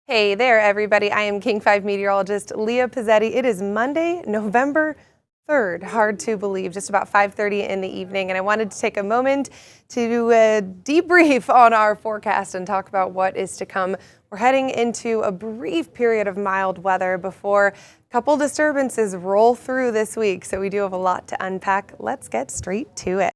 Hey there, everybody. I am King 5 meteorologist Leah Pezzetti. It is Monday, November 3rd. Hard to believe, just about 5:30 in the evening. And I wanted to take a moment to debrief on our forecast and talk about what is to come. We're heading into a brief period of mild weather before a couple disturbances roll through this week. So we do have a lot to unpack. Let's get straight to it.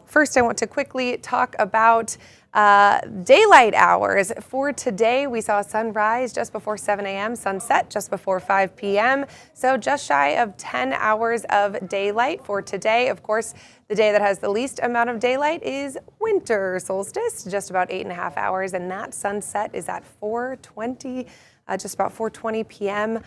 First, I want to quickly talk about daylight hours. For today, we saw sunrise just before 7 a.m., sunset just before 5 p.m., so just shy of 10 hours of daylight for today. Of course, the day that has the least amount of daylight is winter solstice, just about 8.5 hours, and that sunset is at 4:20, just about 4:20 p.m.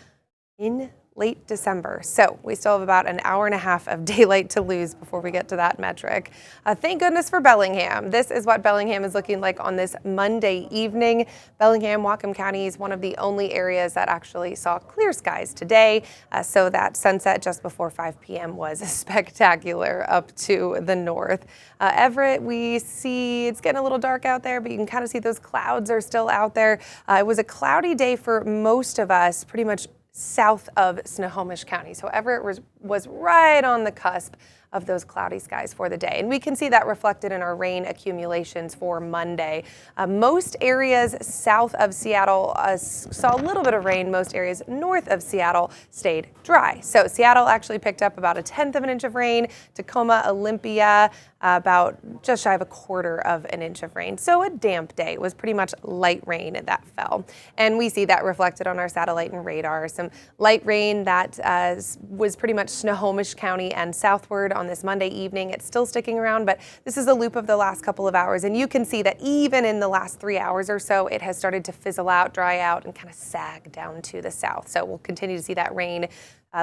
in late December. So we still have about an hour and a half of daylight to lose before we get to that metric. Thank goodness for Bellingham. This is what Bellingham is looking like on this Monday evening. Bellingham, Whatcom County is one of the only areas that actually saw clear skies today. So that sunset just before 5 p.m. was spectacular up to the north. Everett, we see it's getting a little dark out there, but you can kind of see those clouds are still out there. It was a cloudy day for most of us, pretty much south of Snohomish County. So Everett was right on the cusp of those cloudy skies for the day. And we can see that reflected in our rain accumulations for Monday. Most areas south of Seattle saw a little bit of rain. Most areas north of Seattle stayed dry. So Seattle actually picked up about 1/10 of an inch of rain. Tacoma, Olympia, about just shy of 1/4 of an inch of rain. So a damp day. It was pretty much light rain that fell. And we see that reflected on our satellite and radar. Some light rain that was pretty much Snohomish County and southward on this Monday evening. It's still sticking around, but this is a loop of the last couple of hours. And you can see that even in the last 3 hours or so, it has started to fizzle out, dry out, and kind of sag down to the south. So we'll continue to see that rain,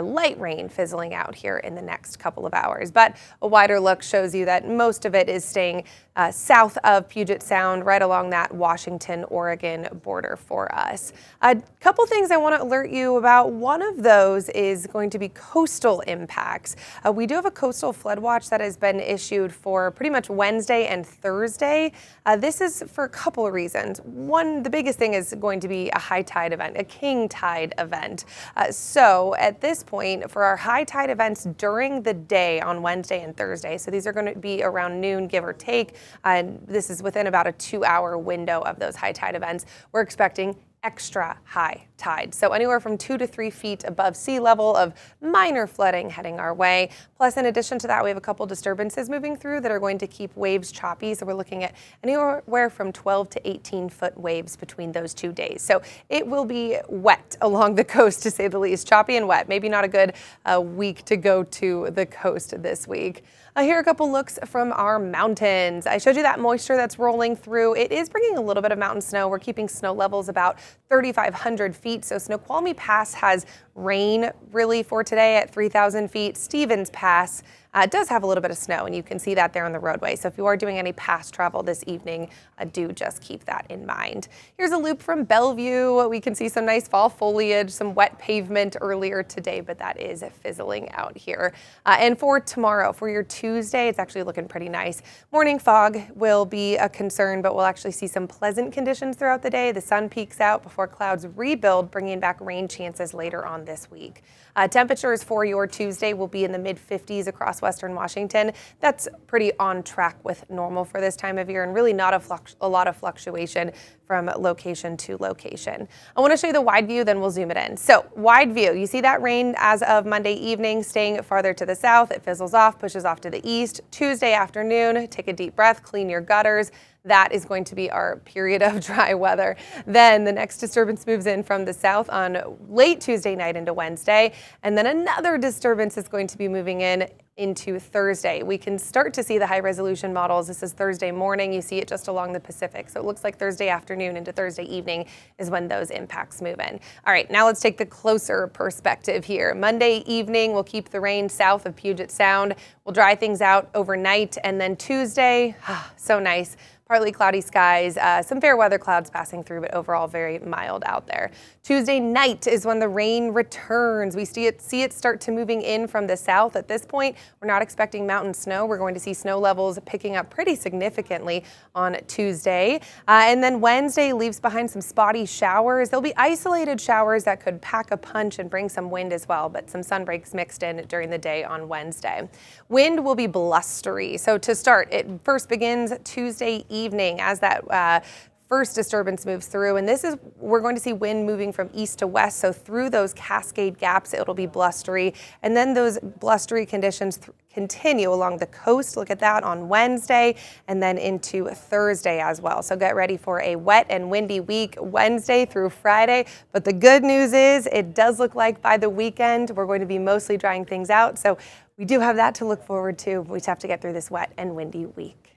light rain fizzling out here in the next couple of hours. But a wider look shows you that most of it is staying south of Puget Sound, right along that Washington-Oregon border for us. A couple things I want to alert you about. One of those is going to be coastal impacts. We do have a coastal flood watch that has been issued for pretty much Wednesday and Thursday. This is for a couple of reasons. One, the biggest thing is going to be a high tide event, a king tide event. So at this point, for our high tide events during the day on Wednesday and Thursday, so these are going to be around noon, give or take, and this is within about a 2-hour window of those high tide events, we're expecting extra high tide. So anywhere from 2 to 3 feet above sea level of minor flooding heading our way. Plus, in addition to that, we have a couple disturbances moving through that are going to keep waves choppy. So we're looking at anywhere from 12 to 18-foot waves between those 2 days. So it will be wet along the coast, to say the least. Choppy and wet. Maybe not a good week to go to the coast this week. Here are a couple looks from our mountains. I showed you that moisture that's rolling through. It is bringing a little bit of mountain snow. We're keeping snow levels about 3,500 feet. So Snoqualmie Pass has rain really for today at 3,000 feet. Stevens Pass does have a little bit of snow, and you can see that there on the roadway. So if you are doing any pass travel this evening, do just keep that in mind. Here's a loop from Bellevue. We can see some nice fall foliage, some wet pavement earlier today, but that is fizzling out here. And for tomorrow, for your Tuesday, it's actually looking pretty nice. Morning fog will be a concern, but we'll actually see some pleasant conditions throughout the day. The sun peaks out before clouds rebuild, bringing back rain chances later on this week. Temperatures for your Tuesday will be in the mid-50s across western Washington. That's pretty on track with normal for this time of year, and really not a lot of fluctuation from location to location. I want to show you the wide view, then we'll zoom it in. So wide view, you see that rain as of Monday evening staying farther to the south. It fizzles off, pushes off to the east. Tuesday afternoon, take a deep breath, clean your gutters. That is going to be our period of dry weather. Then the next disturbance moves in from the south on late Tuesday night into Wednesday. And then another disturbance is going to be moving in into Thursday. We can start to see the high resolution models. This is Thursday morning. You see it just along the Pacific. So it looks like Thursday afternoon into Thursday evening is when those impacts move in. All right, now let's take the closer perspective here. Monday evening, we'll keep the rain south of Puget Sound. We'll dry things out overnight. And then Tuesday, so nice. Partly cloudy skies, some fair weather clouds passing through, but overall very mild out there. Tuesday night is when the rain returns. We see it start to moving in from the south at this point. We're not expecting mountain snow. We're going to see snow levels picking up pretty significantly on Tuesday. And then Wednesday leaves behind some spotty showers. There'll be isolated showers that could pack a punch and bring some wind as well, but some sun breaks mixed in during the day on Wednesday. Wind will be blustery. So to start, it first begins Tuesday evening as that first disturbance moves through, and we're going to see wind moving from east to west, so through those Cascade gaps it'll be blustery, and then those blustery conditions continue along the coast. Look at that on Wednesday and then into Thursday as well. So get ready for a wet and windy week Wednesday through Friday, but the good news is it does look like by the weekend we're going to be mostly drying things out, so we do have that to look forward to. We just have to get through this wet and windy week.